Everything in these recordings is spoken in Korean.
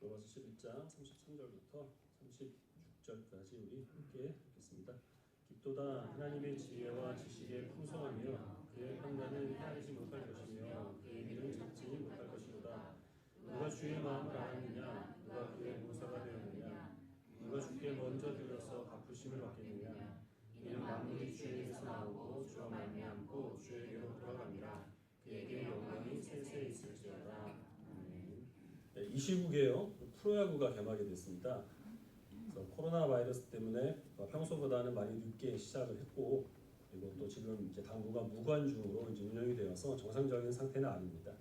로마서 11장 33절부터 36절까지 우리 함께 읽겠습니다. 깊도다 하나님의 지혜와 지식의 풍성하며 그의 판단은 헤아리지 못할 것이며 그의 길은 찾지 못할 것이로다. 누가 주의 마음을 알았느냐? 누가 그의 모사가 되었느냐? 누가 주께 먼저 들어서 갚으심을 받겠느냐? 이는 만물이 주에게서 나오고 주와 말미암고 주에게로 돌아갑니다. 그에게 영광이 세세 있을지어다. 네, 이 시국에요 프로야구가 개막이 됐습니다. 그래서 코로나 바이러스 때문에 평소보다는 많이 늦게 시작을 했고, 그리고 또 지금 이제 당구가 무관중으로 이제 운영이 되어서 정상적인 상태는 아닙니다.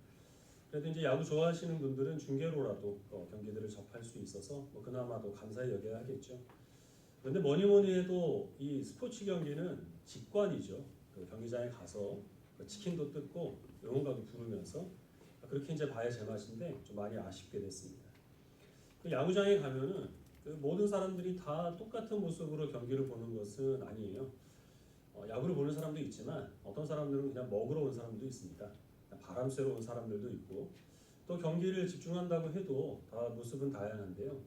그래도 이제 야구 좋아하시는 분들은 중계로라도 경기들을 접할 수 있어서 그나마도 감사히 여겨야 하겠죠. 그런데 뭐니 해도 이 스포츠 경기는 직관이죠. 그 경기장에 가서 치킨도 뜯고 응원가도 부르면서 그렇게 이제 봐야 제맛인데 좀 많이 아쉽게 됐습니다. 그 야구장에 가면은 그 모든 사람들이 다 똑같은 모습으로 경기를 보는 것은 아니에요. 야구를 보는 사람도 있지만 어떤 사람들은 그냥 먹으러 온 사람도 있습니다. 바람 쐬러 온 사람들도 있고, 또 경기를 집중한다고 해도 다 모습은 다양한데요.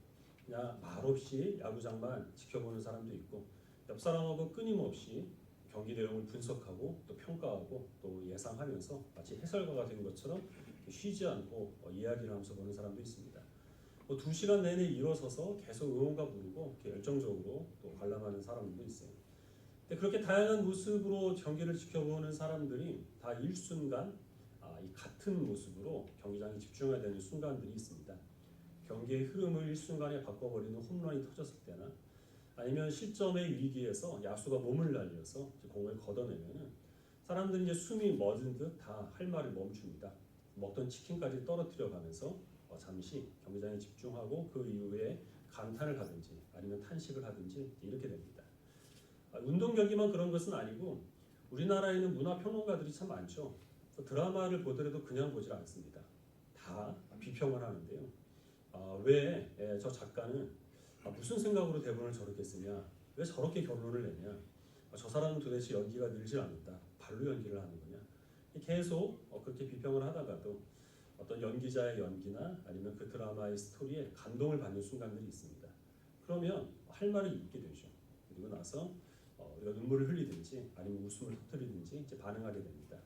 그냥 말없이 야구장만 지켜보는 사람도 있고, 옆 사람하고 끊임없이 경기 내용을 분석하고 또 평가하고 또 예상하면서 마치 해설가가 된 것처럼 쉬지 않고 이야기를 하면서 보는 사람도 있습니다. 2시간 내내 일어서서 계속 응원가 부르고 열정적으로 또 관람하는 사람들도 있어요. 근데 그렇게 다양한 모습으로 경기를 지켜보는 사람들이 다 일순간 이 같은 모습으로 경기장에 집중해야 되는 순간들이 있습니다. 경기의 흐름을 일순간에 바꿔버리는 홈런이 터졌을 때나, 아니면 실점의 위기에서 야수가 몸을 날려서 공을 걷어내면은 사람들이 이제 숨이 멎은 듯 다 할 말을 멈춥니다. 먹던 치킨까지 떨어뜨려 가면서 잠시 경기장에 집중하고 그 이후에 감탄을 하든지 아니면 탄식을 하든지 이렇게 됩니다. 운동 경기만 그런 것은 아니고 우리나라에는 문화 평론가들이 참 많죠. 드라마를 보더라도 그냥 보질 않습니다. 다 비평을 하는데요. 왜 저 작가는 무슨 생각으로 대본을 저렇게 쓰냐? 왜 저렇게 결론을 내냐? 저 사람은 도대체 연기가 늘지 않는다. 발로 연기를 하는 거냐? 계속 그렇게 비평을 하다가도 어떤 연기자의 연기나 아니면 그 드라마의 스토리에 감동을 받는 순간들이 있습니다. 그러면 할 말을 잊게 되죠. 그리고 나서 우리가 눈물을 흘리든지 아니면 웃음을 터뜨리든지 이제 반응하게 됩니다.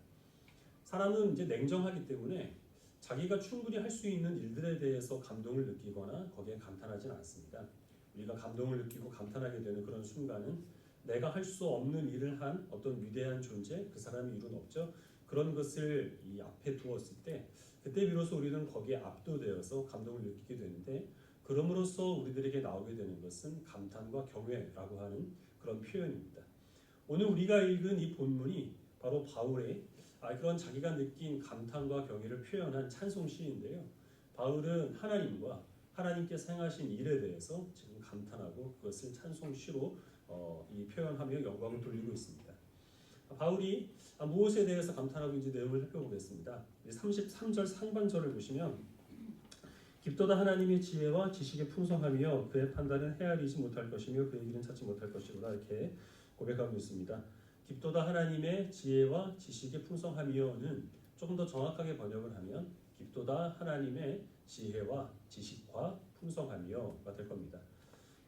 사람은 이제 냉정하기 때문에 자기가 충분히 할 수 있는 일들에 대해서 감동을 느끼거나 거기에 감탄하지는 않습니다. 우리가 감동을 느끼고 감탄하게 되는 그런 순간은 내가 할 수 없는 일을 한 어떤 위대한 존재, 그 사람이 이룬 업적, 그런 것을 이 앞에 두었을 때 그때 비로소 우리는 거기에 압도되어서 감동을 느끼게 되는데, 그럼으로써 우리들에게 나오게 되는 것은 감탄과 경외라고 하는 그런 표현입니다. 오늘 우리가 읽은 이 본문이 바로 바울의 그런 자기가 느낀 감탄과 경외를 표현한 찬송 시인데요. 바울은 하나님과 하나님께서 행하신 일에 대해서 지금 감탄하고 그것을 찬송 시로 이 표현하며 영광을 돌리고 있습니다. 바울이 무엇에 대해서 감탄하고 있는지 내용을 살펴보겠습니다. 33절 상반절을 보시면 깊도다 하나님의 지혜와 지식의 풍성하며 그의 판단은 헤아리지 못할 것이며 그의 길은 찾지 못할 것이로다, 이렇게 고백하고 있습니다. 깊도다 하나님의 지혜와 지식의 풍성하며는 조금 더 정확하게 번역을 하면 깊도다 하나님의 지혜와 지식과 풍성하며가 될 겁니다.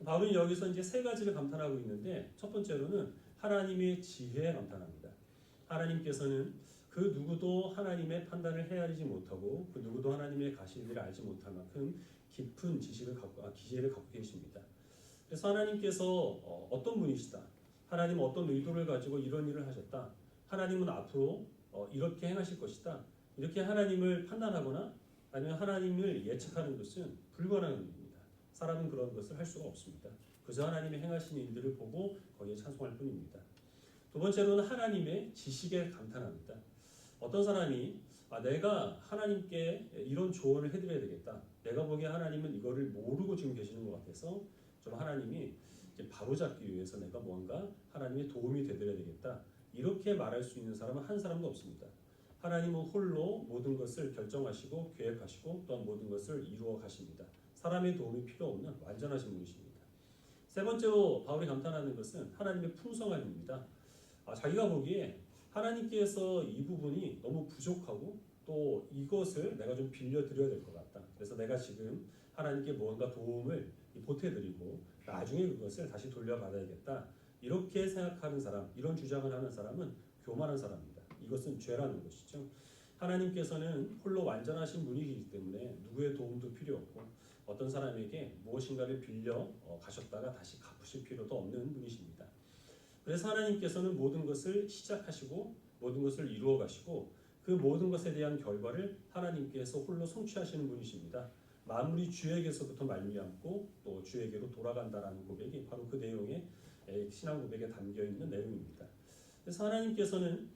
바울은 여기서 이제 세 가지를 감탄하고 있는데, 첫 번째로는 하나님의 지혜에 감탄합니다. 하나님께서는 그 누구도 하나님의 판단을 헤아리지 못하고 그 누구도 하나님의 가시를 알지 못할 만큼 깊은 지식을 지혜를 갖고 계십니다. 그래서 하나님께서 어떤 분이시다, 하나님은 어떤 의도를 가지고 이런 일을 하셨다, 하나님은 앞으로 이렇게 행하실 것이다, 이렇게 하나님을 판단하거나 아니면 하나님을 예측하는 것은 불가능한 일입니다. 사람은 그런 것을 할 수가 없습니다. 그저 하나님의 행하시는 일들을 보고 거기에 찬송할 뿐입니다. 두 번째로는 하나님의 지식에 감탄합니다. 어떤 사람이 내가 하나님께 이런 조언을 해드려야 되겠다, 내가 보기에 하나님은 이거를 모르고 지금 계시는 것 같아서 좀 하나님이 이제 바로잡기 위해서 내가 뭔가 하나님의 도움이 되드려야 되겠다, 이렇게 말할 수 있는 사람은 한 사람도 없습니다. 하나님은 홀로 모든 것을 결정하시고 계획하시고 또한 모든 것을 이루어 가십니다. 사람의 도움이 필요 없는 완전하신 분이십니다. 세 번째로 바울이 감탄하는 것은 하나님의 풍성함입니다. 자기가 보기에 하나님께서 이 부분이 너무 부족하고 또 또 이것을 내가 좀 빌려드려야 될 것 같다. 그래서 내가 지금 하나님께 무언가 도움을 보태드리고 나중에 그것을 다시 돌려받아야겠다. 이렇게 생각하는 사람, 이런 주장을 하는 사람은 교만한 사람입니다. 이것은 죄라는 것이죠. 하나님께서는 홀로 완전하신 분이시기 때문에 누구의 도움도 필요 없고 어떤 사람에게 무엇인가를 빌려 가셨다가 다시 갚으실 필요도 없는 분이십니다. 그래서 하나님께서는 모든 것을 시작하시고 모든 것을 이루어 가시고 그 모든 것에 대한 결과를 하나님께서 홀로 성취하시는 분이십니다. 만물이 주에게서부터 말미암고 또 주에게로 돌아간다라는 고백이 바로 그 내용의 신앙 고백에 담겨 있는 내용입니다. 그래서 하나님께서는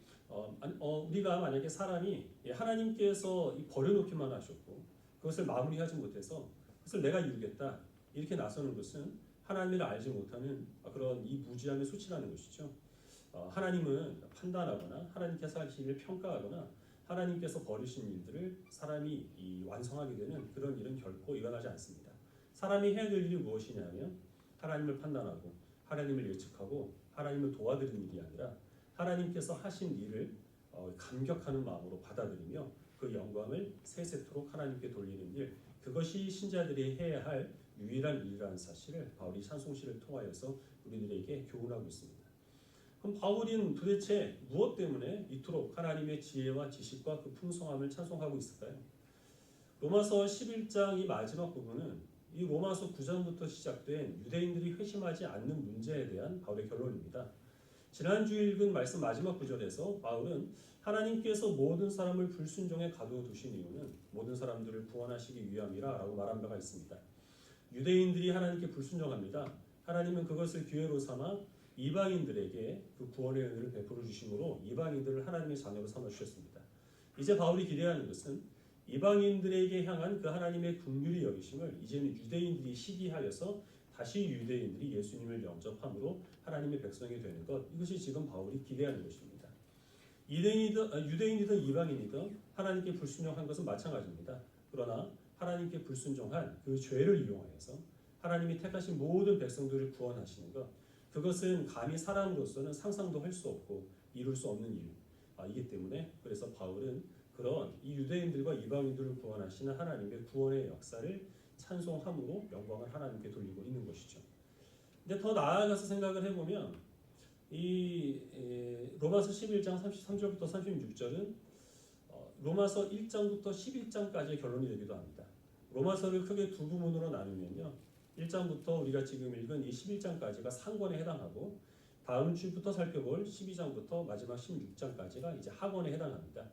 우리가 만약에 사람이 하나님께서 버려놓기만 하셨고 그것을 마무리하지 못해서 그것을 내가 이루겠다 이렇게 나서는 것은 하나님을 알지 못하는 그런 이 무지함의 수치라는 것이죠. 하나님은 판단하거나 하나님께서 하신 일을 평가하거나 하나님께서 버리신 일들을 사람이 완성하게 되는 그런 일은 결코 일어나지 않습니다. 사람이 해야 될 일이 무엇이냐면 하나님을 판단하고 하나님을 예측하고 하나님을 도와드리는 일이 아니라 하나님께서 하신 일을 감격하는 마음으로 받아들이며 그 영광을 세세토록 하나님께 돌리는 일, 그것이 신자들이 해야 할 유일한 일이라는 사실을 바울이 찬송시를 통하여서 우리들에게 교훈하고 있습니다. 그럼 바울은 도대체 무엇 때문에 이토록 하나님의 지혜와 지식과 그 풍성함을 찬송하고 있을까요? 로마서 11장 이 마지막 부분은 이 로마서 9장부터 시작된 유대인들이 회심하지 않는 문제에 대한 바울의 결론입니다. 지난주 읽은 말씀 마지막 구절에서 바울은 하나님께서 모든 사람을 불순종에 가두어두신 이유는 모든 사람들을 구원하시기 위함이라 라고 말한 바가 있습니다. 유대인들이 하나님께 불순종합니다. 하나님은 그것을 기회로 삼아 이방인들에게 그 구원의 은혜를 베풀어 주심으로 이방인들을 하나님의 자녀로 삼아 주셨습니다. 이제 바울이 기대하는 것은 이방인들에게 향한 그 하나님의 긍휼히 여기심을 이제는 유대인들이 시기하여서 다시 유대인들이 예수님을 영접함으로 하나님의 백성이 되는 것, 이것이 지금 바울이 기대하는 것입니다. 유대인이든 이방인이든 하나님께 불순종한 것은 마찬가지입니다. 그러나 하나님께 불순종한 그 죄를 이용하여서 하나님이 택하신 모든 백성들을 구원하시는 것, 그것은 감히 사람으로서는 상상도 할 수 없고 이룰 수 없는 일이기 때문에 그래서 바울은 그런 이 유대인들과 이방인들을 구원하시는 하나님의 구원의 역사를 찬송함으로 영광을 하나님께 돌리고 있는 것이죠. 근데 더 나아가서 생각을 해보면 이 로마서 11장 33절부터 36절은 로마서 1장부터 11장까지의 결론이 되기도 합니다. 로마서를 크게 두 부분으로 나누면요. 1장부터 우리가 지금 읽은 이 11장까지가 상권에 해당하고 다음 주부터 살펴볼 12장부터 마지막 16장까지가 이제 하권에 해당합니다.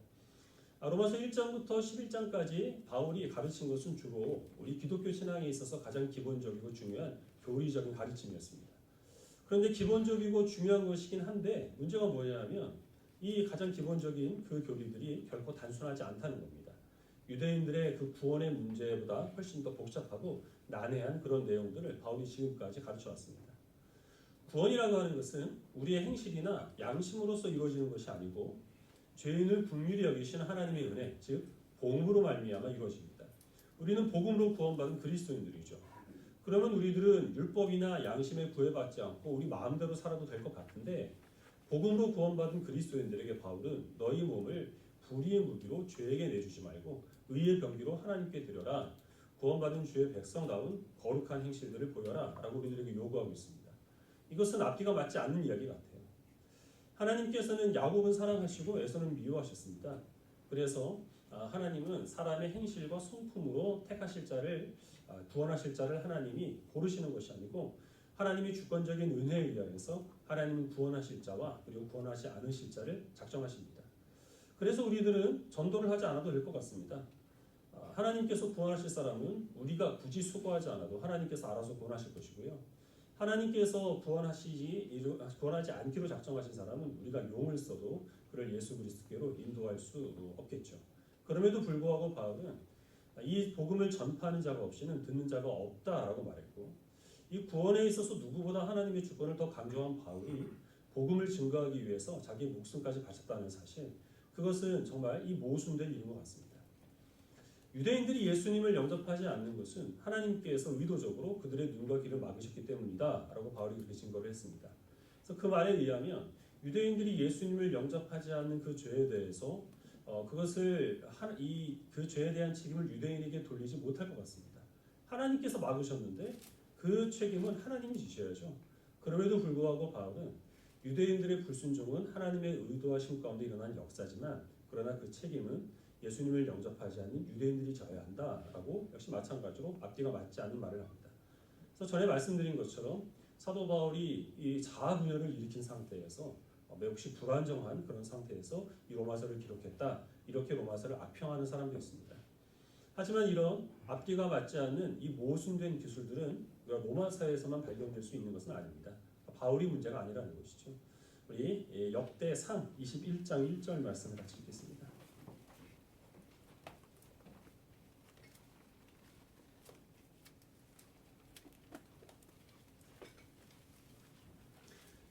로마서 1장부터 11장까지 바울이 가르친 것은 주로 우리 기독교 신앙에 있어서 가장 기본적이고 중요한 교리적인 가르침이었습니다. 그런데 기본적이고 중요한 것이긴 한데 문제가 뭐냐면 이 가장 기본적인 그 교리들이 결코 단순하지 않다는 겁니다. 유대인들의 그 구원의 문제보다 훨씬 더 복잡하고 난해한 그런 내용들을 바울이 지금까지 가르쳐 왔습니다. 구원이라고 하는 것은 우리의 행실이나 양심으로서 이루어지는 것이 아니고 죄인을 긍휼히 여기시는 하나님의 은혜, 즉 복음으로 말미암아 이루어집니다. 우리는 복음으로 구원받은 그리스도인들이죠. 그러면 우리들은 율법이나 양심에 구애받지 않고 우리 마음대로 살아도 될 것 같은데 복음으로 구원받은 그리스도인들에게 바울은 너희 몸을 불의의 무기로 죄에게 내주지 말고 의의 병기로 하나님께 드려라. 구원받은 주의 백성다운 거룩한 행실들을 보여라 라고 우리들에게 요구하고 있습니다. 이것은 앞뒤가 맞지 않는 이야기 같아요. 하나님께서는 야곱은 사랑하시고 에서는 미워하셨습니다. 그래서 하나님은 사람의 행실과 성품으로 택하실 자를 구원하실 자를 하나님이 고르시는 것이 아니고 하나님이 주권적인 은혜에 의하여서 하나님은 구원하실 자와 그리고 구원하지 않으실 자를 작정하십니다. 그래서 우리들은 전도를 하지 않아도 될 것 같습니다. 하나님께서 구원하실 사람은 우리가 굳이 수고하지 않아도 하나님께서 알아서 구원하실 것이고요. 하나님께서 구원하지 않기로 작정하신 사람은 우리가 용을 써도 그를 예수 그리스도께로 인도할 수 없겠죠. 그럼에도 불구하고 바울은 이 복음을 전파하는 자가 없이는 듣는 자가 없다라고 말했고 이 구원에 있어서 누구보다 하나님의 주권을 더 강조한 바울이 복음을 증거하기 위해서 자기 목숨까지 바쳤다는 사실, 그것은 정말 이 모순된 일인 것 같습니다. 유대인들이 예수님을 영접하지 않는 것은 하나님께서 의도적으로 그들의 눈과 귀를 막으셨기 때문이다 라고 바울이 그렇게 증거를 했습니다. 그래서 그 말에 의하면 유대인들이 예수님을 영접하지 않는 그 죄에 대해서 그것을 그 죄에 대한 책임을 유대인에게 돌리지 못할 것 같습니다. 하나님께서 막으셨는데 그 책임은 하나님이 지셔야죠. 그럼에도 불구하고 바울은 유대인들의 불순종은 하나님의 의도하심 가운데 일어난 역사지만 그러나 그 책임은 예수님을 영접하지 않는 유대인들이 져야 한다라고 역시 마찬가지로 앞뒤가 맞지 않는 말을 합니다. 그래서 전에 말씀드린 것처럼 사도 바울이 이 자아분열을 일으킨 상태에서 매우시 불안정한 그런 상태에서 이 로마서를 기록했다. 이렇게 로마서를 악평하는 사람도 있습니다. 하지만 이런 앞뒤가 맞지 않는 이 모순된 기술들은 로마서에서만 발견될 수 있는 것은 아닙니다. 바울이 문제가 아니라는 것이죠. 우리 역대상 21장 1절 말씀을 같이 읽겠습니다.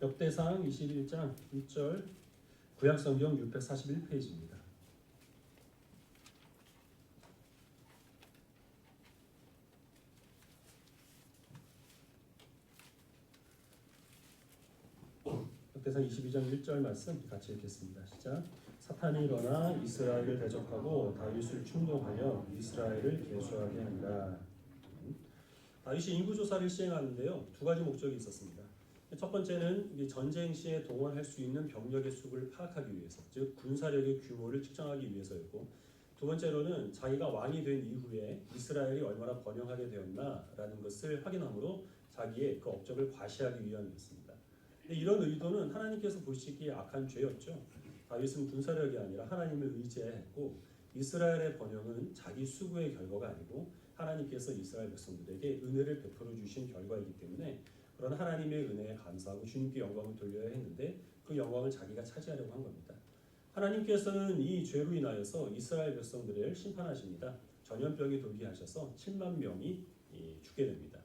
역대상 21장 1절 구약성경 641페이지입니다. 역대상 22장 1절 말씀 같이 읽겠습니다. 시작. 사탄이 일어나 이스라엘을 대적하고 다윗을 충동하여 이스라엘을 계수하게 한다. 다윗이 인구조사를 시행하는데요. 두 가지 목적이 있었습니다. 첫 번째는 전쟁 시에 동원할 수 있는 병력의 수를 파악하기 위해서, 즉 군사력의 규모를 측정하기 위해서였고, 두 번째로는 자기가 왕이 된 이후에 이스라엘이 얼마나 번영하게 되었나라는 것을 확인함으로 자기의 그 업적을 과시하기 위함이었습니다. 이런 의도는 하나님께서 보시기에 악한 죄였죠. 다윗은 군사력이 아니라 하나님을 의지했고 이스라엘의 번영은 자기 수고의 결과가 아니고 하나님께서 이스라엘 백성들에게 은혜를 베풀어 주신 결과이기 때문에 그런 하나님의 은혜에 감사하고 주님께 영광을 돌려야 했는데 그 영광을 자기가 차지하려고 한 겁니다. 하나님께서는 이 죄로 인하여서 이스라엘 백성들을 심판하십니다. 전염병이 돌게 하셔서 7만 명이 죽게 됩니다.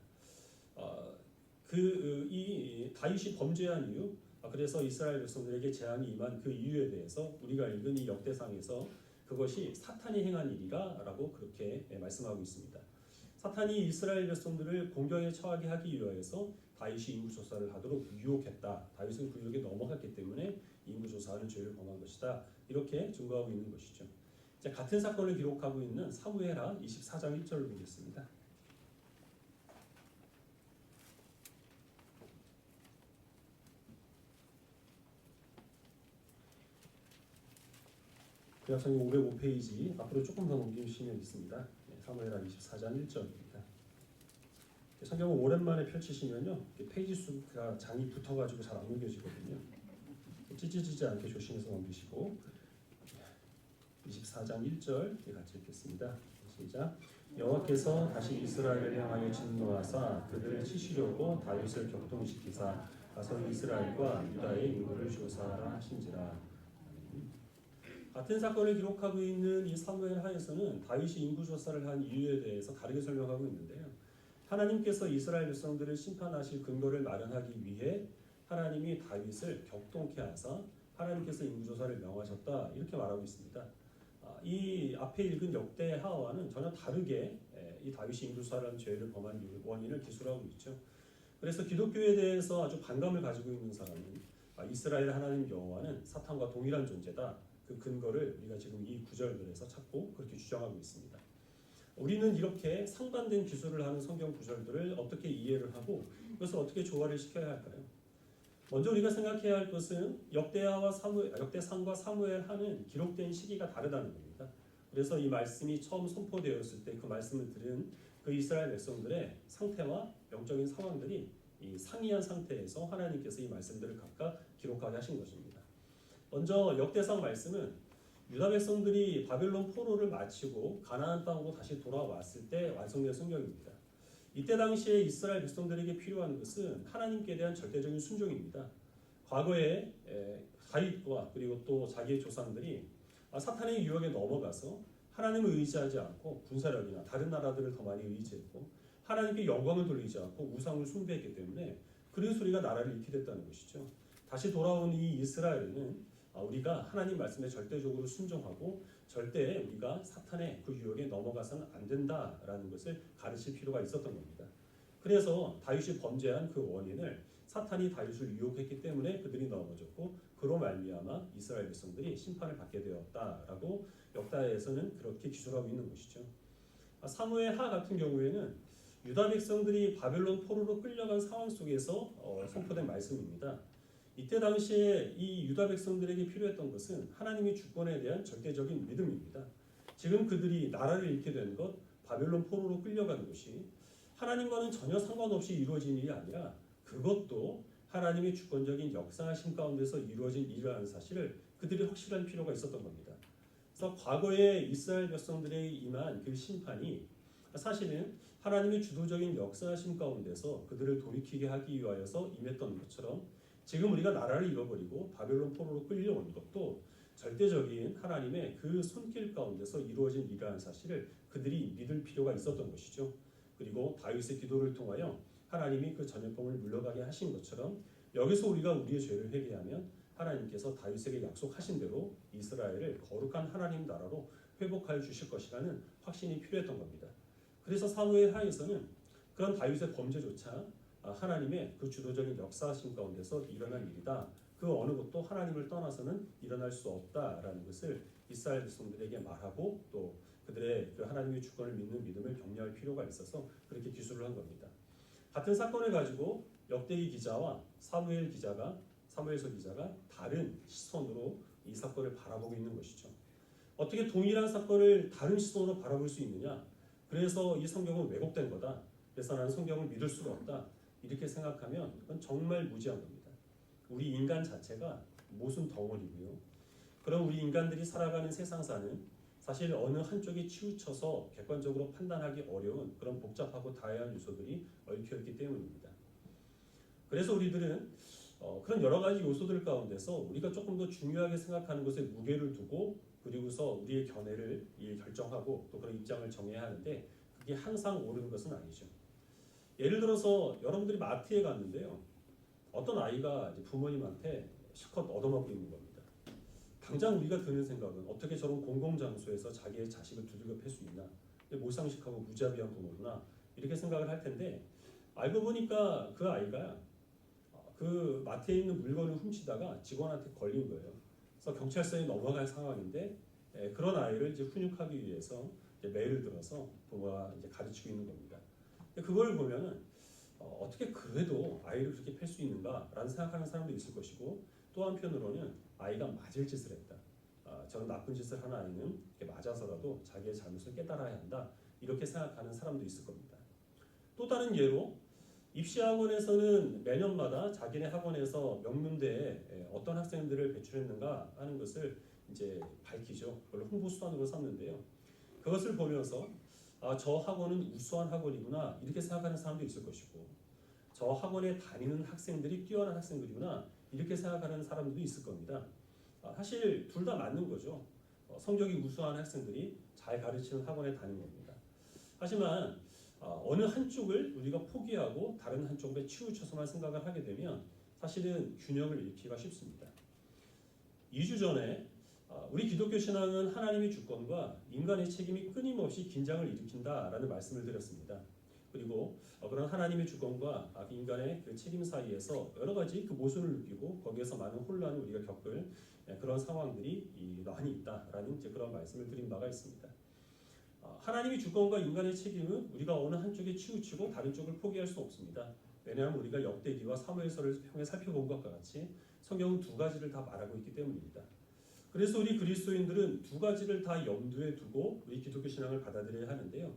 이 다윗이 범죄한 이유, 그래서 이스라엘 백성들에게 재앙이 임한 그 이유에 대해서 우리가 읽은 이 역대상에서 그것이 사탄이 행한 일이라고 그렇게 말씀하고 있습니다. 사탄이 이스라엘 백성들을 공경에 처하게 하기 위하여서 다윗이 인구조사를 하도록 유혹했다. 다윗은 그 유혹에 넘어갔기 때문에 인구조사하는 죄를 범한 것이다. 이렇게 증거하고 있는 것이죠. 이제 같은 사건을 기록하고 있는 사무엘하 24장 1절을 보겠습니다. 구약성경 505페이지 앞으로 조금 더 넘기시면 있습니다. 사무엘하 24장 1절입니다. 성경을 오랜만에 펼치시면요, 페이지 수가 장이 붙어가지고 잘 안 넘겨지거든요. 찢어지지 않게 조심해서 넘기시고 24장 1절 같이 읽겠습니다. 시작. 여호와께서 다시 이스라엘을 향하여 진노하사 그들을 치시려고 다윗을 격동시키사 가서 이스라엘과 유다의 인구를 조사하라 하신지라. 같은 사건을 기록하고 있는 이 사무엘하에서는 다윗이 인구조사를 한 이유에 대해서 다르게 설명하고 있는데요. 하나님께서 이스라엘 백성들을 심판하실 근거를 마련하기 위해 하나님이 다윗을 격동케 하사 하나님께서 인구조사를 명하셨다 이렇게 말하고 있습니다. 이 앞에 읽은 역대하와는 전혀 다르게 이 다윗이 인구조사를 한 죄를 범한 원인을 기술하고 있죠. 그래서 기독교에 대해서 아주 반감을 가지고 있는 사람은 이스라엘 하나님 여호와는 사탄과 동일한 존재다. 그 근거를 우리가 지금 이 구절들에서 찾고 그렇게 주장하고 있습니다. 우리는 이렇게 상반된 기술을 하는 성경 구절들을 어떻게 이해를 하고 이것을 어떻게 조화를 시켜야 할까요? 먼저 우리가 생각해야 할 것은 역대상과 사무엘하는 기록된 시기가 다르다는 겁니다. 그래서 이 말씀이 처음 선포되었을 때 그 말씀을 들은 그 이스라엘 백성들의 상태와 영적인 상황들이 이 상이한 상태에서 하나님께서 이 말씀들을 각각 기록하게 하신 것입니다. 먼저 역대상 말씀은 유다 백성들이 바벨론 포로를 마치고 가나안 땅으로 다시 돌아왔을 때 완성된 성경입니다. 이때 당시에 이스라엘 백성들에게 필요한 것은 하나님께 대한 절대적인 순종입니다. 과거에 다윗과 그리고 또 자기의 조상들이 사탄의 유혹에 넘어가서 하나님을 의지하지 않고 군사력이나 다른 나라들을 더 많이 의지했고 하나님께 영광을 돌리지 않고 우상을 숭배했기 때문에 그래서 우리가 나라를 잃게 됐다는 것이죠. 다시 돌아온 이 이스라엘은 우리가 하나님 말씀에 절대적으로 순종하고 절대 우리가 사탄의 그 유혹에 넘어가서는 안 된다라는 것을 가르칠 필요가 있었던 겁니다. 그래서 다윗이 범죄한 그 원인을 사탄이 다윗을 유혹했기 때문에 그들이 넘어졌고 그로 말미암아 이스라엘 백성들이 심판을 받게 되었다라고 역사에서는 그렇게 기술하고 있는 것이죠. 사무엘 하 같은 경우에는 유다 백성들이 바벨론 포로로 끌려간 상황 속에서 선포된 말씀입니다. 이때 당시에 이 유다 백성들에게 필요했던 것은 하나님의 주권에 대한 절대적인 믿음입니다. 지금 그들이 나라를 잃게 된 것, 바벨론 포로로 끌려간 것이 하나님과는 전혀 상관없이 이루어진 일이 아니라 그것도 하나님의 주권적인 역사하심 가운데서 이루어진 일이라는 사실을 그들이 확실한 필요가 있었던 겁니다. 그래서 과거에 이스라엘 백성들에 임한 그 심판이 사실은 하나님의 주도적인 역사하심 가운데서 그들을 돌이키게 하기 위하여서 임했던 것처럼 지금 우리가 나라를 잃어버리고 바벨론 포로로 끌려온 것도 절대적인 하나님의 그 손길 가운데서 이루어진 일이라는 사실을 그들이 믿을 필요가 있었던 것이죠. 그리고 다윗의 기도를 통하여 하나님이 그 전염병을 물러가게 하신 것처럼 여기서 우리가 우리의 죄를 회개하면 하나님께서 다윗에게 약속하신 대로 이스라엘을 거룩한 하나님 나라로 회복하여 주실 것이라는 확신이 필요했던 겁니다. 그래서 사무엘 하에서는 그런 다윗의 범죄조차 하나님의 그 주도적인 역사하심 가운데서 일어난 일이다. 그 어느 것도 하나님을 떠나서는 일어날 수 없다라는 것을 이스라엘 백성들에게 말하고 또 그들의 그 하나님의 주권을 믿는 믿음을 격려할 필요가 있어서 그렇게 기술을 한 겁니다. 같은 사건을 가지고 역대기 기자와 사무엘서 기자가 다른 시선으로 이 사건을 바라보고 있는 것이죠. 어떻게 동일한 사건을 다른 시선으로 바라볼 수 있느냐? 그래서 이 성경은 왜곡된 거다. 그래서 나는 성경을 믿을 수가 없다. 이렇게 생각하면 그건 정말 무지한 겁니다. 우리 인간 자체가 모순 덩어리고요. 그럼 우리 인간들이 살아가는 세상사는 사실 어느 한쪽에 치우쳐서 객관적으로 판단하기 어려운 그런 복잡하고 다양한 요소들이 얽혀있기 때문입니다. 그래서 우리들은 그런 여러 가지 요소들 가운데서 우리가 조금 더 중요하게 생각하는 것에 무게를 두고 그리고서 우리의 견해를 결정하고 또 그런 입장을 정해야 하는데 그게 항상 옳은 것은 아니죠. 예를 들어서 여러분들이 마트에 갔는데요. 어떤 아이가 이제 부모님한테 실컷 얻어먹고 있는 겁니다. 당장 우리가 드는 생각은 어떻게 저런 공공장소에서 자기의 자식을 두들겨 팰 수 있나? 몰상식하고 무자비한 부모구나 이렇게 생각을 할 텐데 알고 보니까 그 아이가 그 마트에 있는 물건을 훔치다가 직원한테 걸린 거예요. 그래서 경찰서에 넘어갈 상황인데 그런 아이를 이제 훈육하기 위해서 이제 매를 들어서 부모가 이제 가르치고 있는 겁니다. 그걸 보면은 어떻게 그래도 아이를 그렇게 팰 수 있는가라는 생각하는 사람도 있을 것이고 또 한편으로는 아이가 맞을 짓을 했다. 저런 나쁜 짓을 하는 아이는 맞아서라도 자기의 잘못을 깨달아야 한다. 이렇게 생각하는 사람도 있을 겁니다. 또 다른 예로 입시학원에서는 매년마다 자기네 학원에서 명문대에 어떤 학생들을 배출했는가 하는 것을 이제 밝히죠. 그걸 홍보 수단으로 삼는데요. 그것을 보면서 저 학원은 우수한 학원이구나 이렇게 생각하는 사람도 있을 것이고 저 학원에 다니는 학생들이 뛰어난 학생들이구나 이렇게 생각하는 사람들도 있을 겁니다. 사실 둘 다 맞는 거죠. 성적이 우수한 학생들이 잘 가르치는 학원에 다니는 겁니다. 하지만 어느 한쪽을 우리가 포기하고 다른 한쪽에 치우쳐서만 생각을 하게 되면 사실은 균형을 잃기가 쉽습니다. 2주 전에 우리 기독교 신앙은 하나님의 주권과 인간의 책임이 끊임없이 긴장을 일으킨다라는 말씀을 드렸습니다. 그리고 그런 하나님의 주권과 인간의 그 책임 사이에서 여러 가지 그 모순을 느끼고 거기에서 많은 혼란을 우리가 겪을 그런 상황들이 많이 있다라는 그런 말씀을 드린 바가 있습니다. 하나님의 주권과 인간의 책임은 우리가 어느 한쪽에 치우치고 다른 쪽을 포기할 수 없습니다. 왜냐하면 우리가 역대기와 사무엘서를 통해 살펴본 것과 같이 성경은 두 가지를 다 말하고 있기 때문입니다. 그래서 우리 그리스도인들은 두 가지를 다 염두에 두고 우리 기독교 신앙을 받아들여야 하는데요.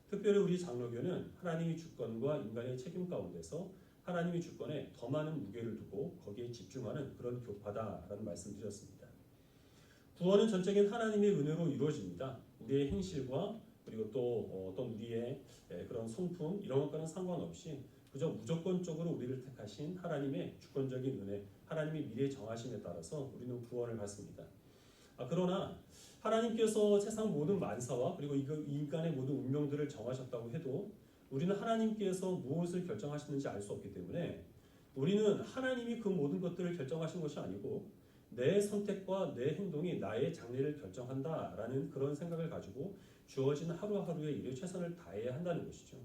특별히 우리 장로교는 하나님의 주권과 인간의 책임 가운데서 하나님의 주권에 더 많은 무게를 두고 거기에 집중하는 그런 교파다라는 말씀드렸습니다. 구원은 전적인 하나님의 은혜로 이루어집니다. 우리의 행실과 그리고 또 어떤 우리의 그런 성품 이런 것과는 상관없이 그저 무조건적으로 우리를 택하신 하나님의 주권적인 은혜, 하나님의 미래 정하심에 따라서 우리는 구원을 받습니다. 그러나 하나님께서 세상 모든 만사와 그리고 인간의 모든 운명들을 정하셨다고 해도 우리는 하나님께서 무엇을 결정하시는지 알 수 없기 때문에 우리는 하나님이 그 모든 것들을 결정하신 것이 아니고 내 선택과 내 행동이 나의 장래를 결정한다라는 그런 생각을 가지고 주어진 하루하루의 일에 최선을 다해야 한다는 것이죠.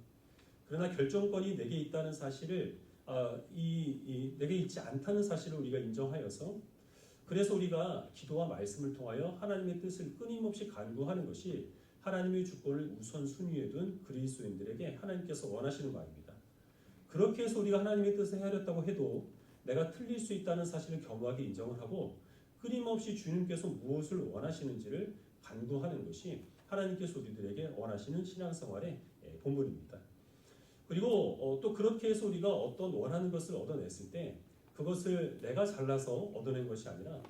그러나 결정권이 내게 있다는 사실을 내게 있지 않다는 사실을 우리가 인정하여서 그래서 우리가 기도와 말씀을 통하여 하나님의 뜻을 끊임없이 간구하는 것이 하나님의 주권을 우선순위에 둔 그리스도인들에게 하나님께서 원하시는 바입니다. 그렇게 해서 우리가 하나님의 뜻을 헤아렸다고 해도 내가 틀릴 수 있다는 사실을 겸허하게 인정을 하고 끊임없이 주님께서 무엇을 원하시는지를 간구하는 것이 하나님께서 우리들에게 원하시는 신앙생활의 본분입니다. 그리고 또 그렇게 해서 우리가 어떤 원하는 것을 얻어냈을 때 그것을 내가 잘나서 얻어낸 것이 아니라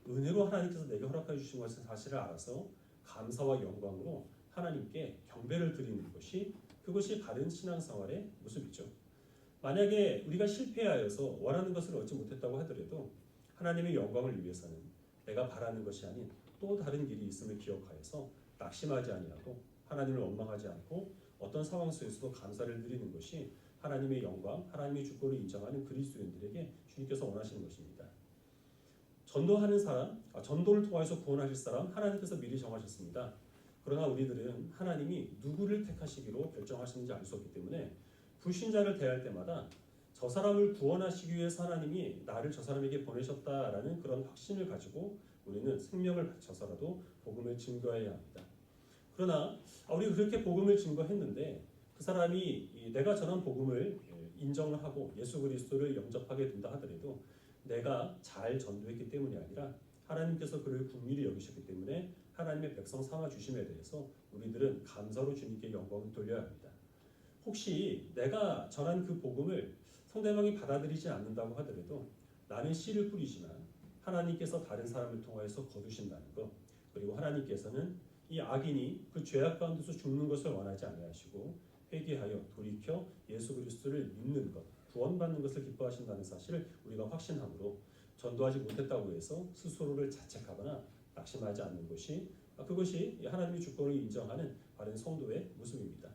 은혜로 하나님께서 내게 허락해 주신 것을 사실을 알아서 감사와 영광으로 하나님께 경배를 드리는 것이 그것이 바른 신앙생활의 모습이죠. 만약에 우리가 실패하여서 원하는 것을 얻지 못했다고 하더라도 하나님의 영광을 위해서는 내가 바라는 것이 아닌 또 다른 길이 있음을 기억하여서 낙심하지 아니하고 하나님을 원망하지 않고 어떤 상황 속에서도 감사를 드리는 것이 하나님의 영광, 하나님의 주권을 인정하는 그리스도인들에게 주님께서 원하시는 것입니다. 전도하는 사람, 전도를 통해서 구원하실 사람 하나님께서 미리 정하셨습니다. 그러나 우리들은 하나님이 누구를 택하시기로 결정하시는지 알 수 없기 때문에 불신자를 대할 때마다 저 사람을 구원하시기 위해서 하나님이 나를 저 사람에게 보내셨다라는 그런 확신을 가지고 우리는 생명을 바쳐서라도 복음을 증거해야 합니다. 그러나 우리가 그렇게 복음을 증거했는데 그 사람이 내가 전한 복음을 인정을 하고 예수 그리스도를 영접하게 된다 하더라도 내가 잘 전도했기 때문이 아니라 하나님께서 그를 긍휼히 여기셨기 때문에 하나님의 백성 삼아 주심에 대해서 우리들은 감사로 주님께 영광을 돌려야 합니다. 혹시 내가 전한 그 복음을 상대방이 받아들이지 않는다고 하더라도 나는 씨를 뿌리지만 하나님께서 다른 사람을 통하여서 거두신다는 것, 그리고 하나님께서는 이 악인이 그 죄악 가운데서 죽는 것을 원하지 아니하시고 회개하여 돌이켜 예수 그리스도를 믿는 것, 구원받는 것을 기뻐하신다는 사실을 우리가 확신함으로 전도하지 못했다고 해서 스스로를 자책하거나 낙심하지 않는 것이 그것이 하나님의 주권을 인정하는 바른 성도의 모습입니다.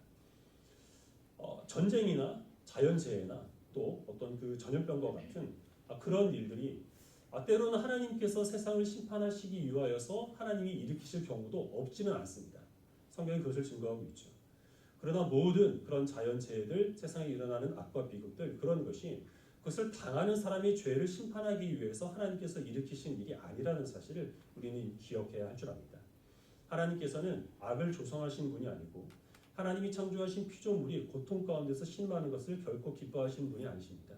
전쟁이나 자연재해나 또 어떤 그 전염병과 같은 그런 일들이 때로는 하나님께서 세상을 심판하시기 위하여서 하나님이 일으키실 경우도 없지는 않습니다. 성경이 그것을 증거하고 있죠. 그러나 모든 그런 자연재해들, 세상에 일어나는 악과 비극들, 그런 것이 그것을 당하는 사람의 죄를 심판하기 위해서 하나님께서 일으키신 일이 아니라는 사실을 우리는 기억해야 할 줄 압니다. 하나님께서는 악을 조성하신 분이 아니고 하나님이 창조하신 피조물이 고통 가운데서 신음하는 것을 결코 기뻐하시는 분이 아니십니다.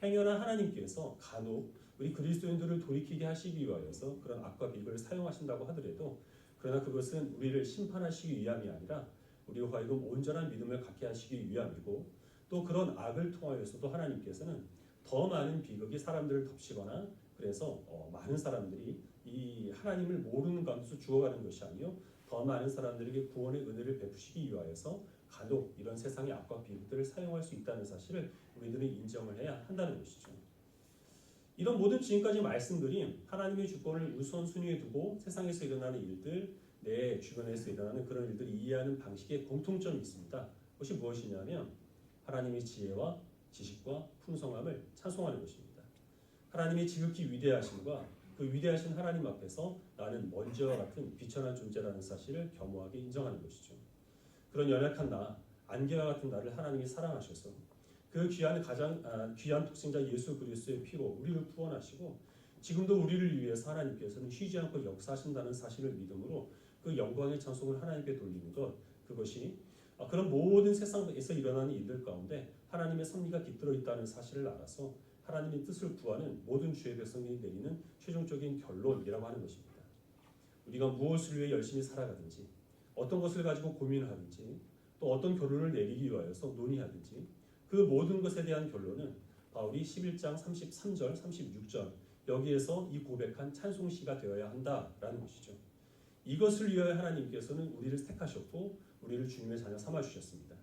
행여나 하나님께서 간혹 우리 그리스도인들을 돌이키게 하시기 위하여서 그런 악과 비극을 사용하신다고 하더라도 그러나 그것은 우리를 심판하시기 위함이 아니라 우리와 하여금 온전한 믿음을 갖게 하시기 위함이고 또 그런 악을 통하여서도 하나님께서는 더 많은 비극이 사람들을 덮치거나 그래서 많은 사람들이 이 하나님을 모르는 가운데서 죽어가는 것이 아니요 더 많은 사람들에게 구원의 은혜를 베푸시기 위하여서 간혹 이런 세상의 악과 비극들을 사용할 수 있다는 사실을 우리들은 인정을 해야 한다는 것이죠. 이런 모든 지금까지 말씀드린 하나님의 주권을 우선순위에 두고 세상에서 일어나는 일들, 내 주변에서 일어나는 그런 일들을 이해하는 방식에 공통점이 있습니다. 그것이 무엇이냐면 하나님의 지혜와 지식과 풍성함을 찬송하는 것입니다. 하나님의 지극히 위대하심과 그 위대하신 하나님 앞에서 나는 먼지와 같은 비천한 존재라는 사실을 겸허하게 인정하는 것이죠. 그런 연약한 나, 안개와 같은 나를 하나님이 사랑하셔서 그 가장 귀한 독생자 예수 그리스도의 피로 우리를 구원하시고 지금도 우리를 위해서 하나님께서는 쉬지 않고 역사하신다는 사실을 믿음으로 그 영광의 찬송을 하나님께 돌리는 것, 그것이 그런 모든 세상에서 일어나는 일들 가운데 하나님의 섭리가 깃들어 있다는 사실을 알아서 하나님의 뜻을 구하는 모든 주의 백성이 내리는 최종적인 결론이라고 하는 것입니다. 우리가 무엇을 위해 열심히 살아가든지 어떤 것을 가지고 고민하든지 또 어떤 결론을 내리기 위하여서 논의하든지 그 모든 것에 대한 결론은 바울이 11장 33절, 36절 여기에서 이 고백한 찬송시가 되어야 한다라는 것이죠. 이것을 위하여 하나님께서는 우리를 택하셨고 우리를 주님의 자녀 삼아주셨습니다.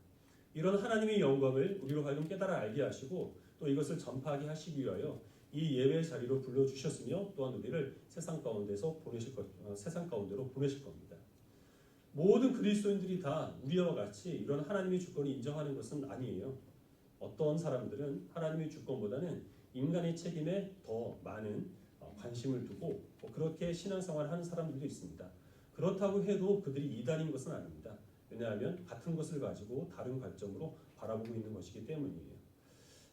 이런 하나님의 영광을 우리로 하여금 깨달아 알게 하시고 또 이것을 전파하게 하시기 위하여 이 예배 자리로 불러주셨으며 또한 우리를 세상 가운데로 보내실 겁니다. 모든 그리스도인들이 다 우리와 같이 이런 하나님의 주권을 인정하는 것은 아니에요. 어떤 사람들은 하나님의 주권보다는 인간의 책임에 더 많은 관심을 두고 그렇게 신앙생활을 하는 사람들도 있습니다. 그렇다고 해도 그들이 이단인 것은 아닙니다. 왜냐하면 같은 것을 가지고 다른 관점으로 바라보고 있는 것이기 때문이에요.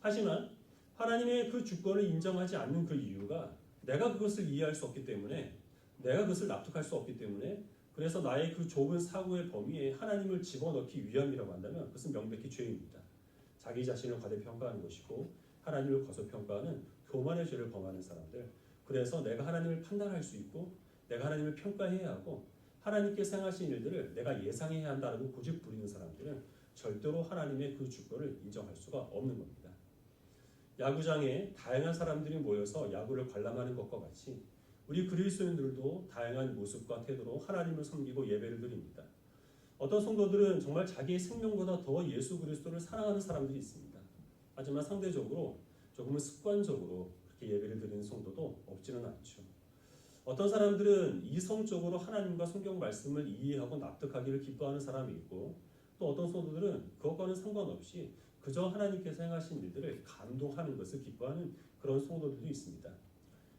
하지만 하나님의 그 주권을 인정하지 않는 그 이유가 내가 그것을 이해할 수 없기 때문에, 내가 그것을 납득할 수 없기 때문에, 그래서 나의 그 좁은 사고의 범위에 하나님을 집어넣기 위함이라고 한다면 그것은 명백히 죄입니다. 자기 자신을 과대평가하는 것이고 하나님을 과소평가하는 교만의 죄를 범하는 사람들, 그래서 내가 하나님을 판단할 수 있고 내가 하나님을 평가해야 하고 하나님께서 행하신 일들을 내가 예상해야 한다고 고집 부리는 사람들은 절대로 하나님의 그 주권을 인정할 수가 없는 겁니다. 야구장에 다양한 사람들이 모여서 야구를 관람하는 것과 같이 우리 그리스도인들도 다양한 모습과 태도로 하나님을 섬기고 예배를 드립니다. 어떤 성도들은 정말 자기의 생명보다 더 예수 그리스도를 사랑하는 사람들이 있습니다. 하지만 상대적으로 조금은 습관적으로 그렇게 예배를 드리는 성도도 없지는 않죠. 어떤 사람들은 이성적으로 하나님과 성경 말씀을 이해하고 납득하기를 기뻐하는 사람이 있고, 또 어떤 성도들은 그것과는 상관없이 그저 하나님께서 행하신 일들을 감동하는 것을 기뻐하는 그런 성도들도 있습니다.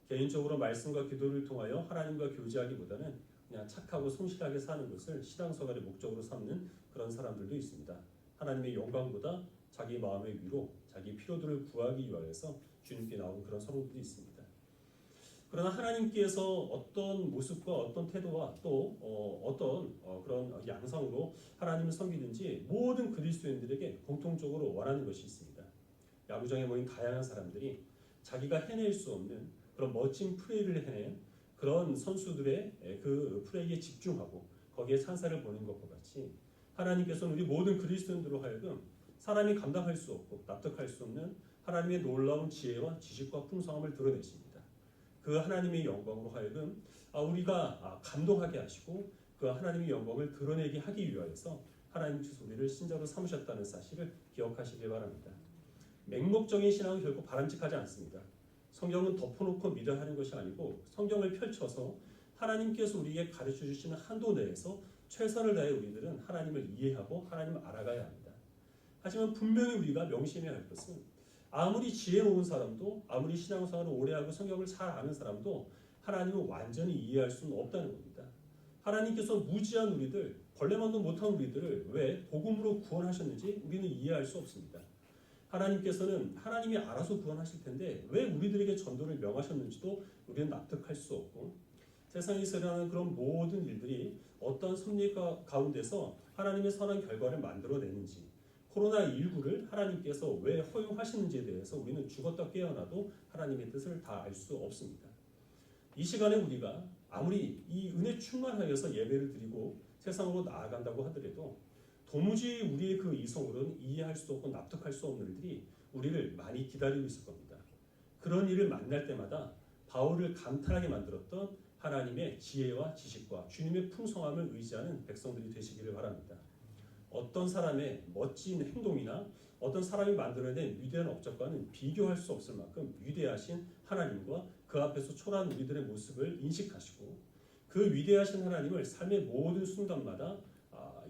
개인적으로 말씀과 기도를 통하여 하나님과 교제하기보다는 그냥 착하고 성실하게 사는 것을 신앙생활의 목적으로 삼는 그런 사람들도 있습니다. 하나님의 영광보다 자기 마음의 위로, 자기 필요들을 구하기 위하여서 주님께 나오는 그런 성도들이 있습니다. 그러나 하나님께서 어떤 모습과 어떤 태도와 또 어떤 그런 양상으로 하나님을 섬기든지 모든 그리스도인들에게 공통적으로 원하는 것이 있습니다. 야구장에 모인 다양한 사람들이 자기가 해낼 수 없는 그런 멋진 플레이를 해낸 그런 선수들의 그 플레이에 집중하고 거기에 찬사를 보는 것과 같이 하나님께서는 우리 모든 그리스도인들로 하여금 사람이 감당할 수 없고 납득할 수 없는 하나님의 놀라운 지혜와 지식과 풍성함을 드러내십니다. 그 하나님의 영광으로 하여금 우리가 감동하게 하시고 그 하나님의 영광을 드러내게 하기 위하여서 하나님께서 우리를 신자로 삼으셨다는 사실을 기억하시길 바랍니다. 맹목적인 신앙은 결코 바람직하지 않습니다. 성경은 덮어놓고 믿어야 하는 것이 아니고 성경을 펼쳐서 하나님께서 우리에게 가르쳐 주시는 한도 내에서 최선을 다해 우리들은 하나님을 이해하고 하나님을 알아가야 합니다. 하지만 분명히 우리가 명심해야 할 것은 아무리 지혜로운 사람도, 아무리 신앙생활을 오래하고 성경을 잘 아는 사람도 하나님을 완전히 이해할 수는 없다는 겁니다. 하나님께서 무지한 우리들, 벌레만도 못한 우리들을 왜 복음으로 구원하셨는지 우리는 이해할 수 없습니다. 하나님께서는 하나님이 알아서 구원하실 텐데 왜 우리들에게 전도를 명하셨는지도 우리는 납득할 수 없고, 세상에서 일어나는 그런 모든 일들이 어떤 섭리 가운데서 하나님의 선한 결과를 만들어내는지, 코로나19를 하나님께서 왜 허용하시는지에 대해서 우리는 죽었다 깨어나도 하나님의 뜻을 다 알 수 없습니다. 이 시간에 우리가 아무리 이 은혜 충만하여서 예배를 드리고 세상으로 나아간다고 하더라도 도무지 우리의 그 이성으로는 이해할 수 없고 납득할 수 없는 일들이 우리를 많이 기다리고 있을 겁니다. 그런 일을 만날 때마다 바울을 감탄하게 만들었던 하나님의 지혜와 지식과 주님의 풍성함을 의지하는 백성들이 되시기를 바랍니다. 어떤 사람의 멋진 행동이나 어떤 사람이 만들어낸 위대한 업적과는 비교할 수 없을 만큼 위대하신 하나님과 그 앞에서 초라한 우리들의 모습을 인식하시고 그 위대하신 하나님을 삶의 모든 순간마다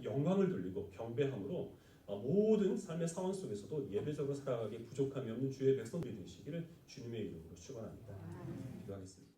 영광을 돌리고 경배함으로 모든 삶의 상황 속에서도 예배적으로 살아가기에 부족함이 없는 주의 백성들이 되시기를 주님의 이름으로 축원합니다. 기도하겠습니다.